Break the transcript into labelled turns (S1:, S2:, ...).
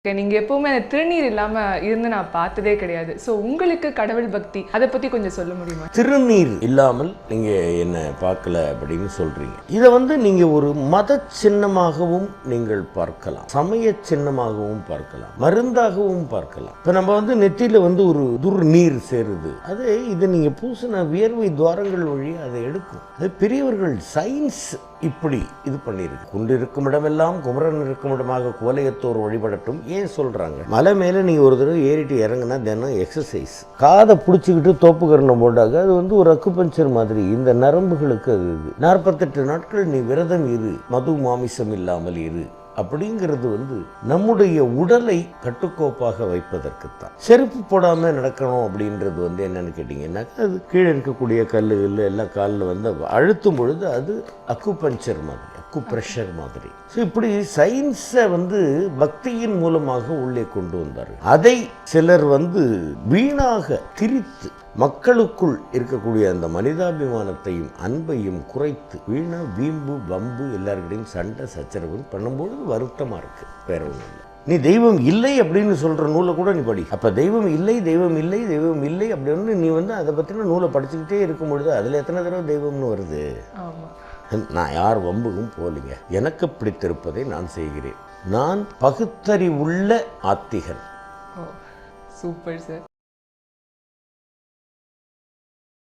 S1: நீங்க எப்பவுமே அந்த திருநீர் இல்லாம இருந்து நான் பார்த்ததே கிடையாது. சோ உங்களுக்கு கடவுள் பக்தி அதை பத்தி கொஞ்சம் சொல்ல முடியுமா?
S2: திருநீர் இல்லாமல் நீங்க என்ன பார்க்கல அப்படின்னு சொல்றீங்க. இதை நீங்க ஒரு மத சின்னமாகவும் நீங்கள் பார்க்கலாம், சமய சின்னமாகவும் பார்க்கலாம், மருந்தாகவும் பார்க்கலாம். இப்ப நம்ம நெத்தியில ஒரு துர்நீர் சேருது, அது இதை நீங்க பூசின வியர்வை துவாரங்கள் வழி அதை எடுக்கும். அது பெரியவர்கள் சயின்ஸ் இப்படி இது பண்ணியிருக்கு. குண்டு இருக்கும் இடமெல்லாம் குமரன் இருக்கும் இடமாக குவலையத்தோர் வழிபடட்டும் ஏன் சொல்றாங்க? மலை மேல நீங்க ஒரு தடவை ஏறிட்டு இறங்குனா தினம் எக்ஸசைஸ். காதை பிடிச்சிக்கிட்டு தோப்பு கரணம் போட்டாங்க, அது ஒரு அக்குபஞ்சர் மாதிரி. இந்த நரம்புகளுக்கு அது 48 நாட்கள் நீ விரதம் இரு, மது மாமிசம் இல்லாமல் இரு அப்படிங்கிறது நம்முடைய உடலை கட்டுக்கோப்பாக வைப்பதற்குத்தான். செருப்பு போடாம நடக்கணும் அப்படின்றது என்னன்னு கேட்டீங்கன்னா, அது கீழே இருக்கக்கூடிய கல்லுகள் எல்லாம் காலில் அழுத்தும் பொழுது அது அக்குபஞ்சர் மாதிரி, அக்குப்ரெஷர் மாதிரி. ஸோ இப்படி சயின்ஸை பக்தியின் மூலமாக உள்ளே கொண்டு வந்தார்கள். அதை சிலர் வீணாக திரித்து மக்களுக்குள் இருக்கக்கூடிய அந்த மனிதாபிமானத்தையும் அன்பையும் குறைத்து வீணா வீம்பு வம்பு எல்லாருக்கிட்டையும் சண்டை சச்சரவு பண்ணும்போது வருத்தமாக இருக்கு. வேற ஒன்றும் இல்லை. நீ தெய்வம் இல்லை அப்படின்னு சொல்கிற நூலை கூட நீ படி. அப்போ தெய்வம் இல்லை தெய்வம் இல்லை தெய்வம் இல்லை அப்படின்னு நீ அதை பற்றின நூலை படிச்சுக்கிட்டே இருக்கும் பொழுது அதில் எத்தனை தடவை தெய்வம்னு வருது? நான் யார் வம்புக்கும் போலிங்க. எனக்கு பிடித்திருப்பதை நான் செய்கிறேன். நான் பகுத்தறிவுள்ள ஆத்திகன்.
S1: Super sir.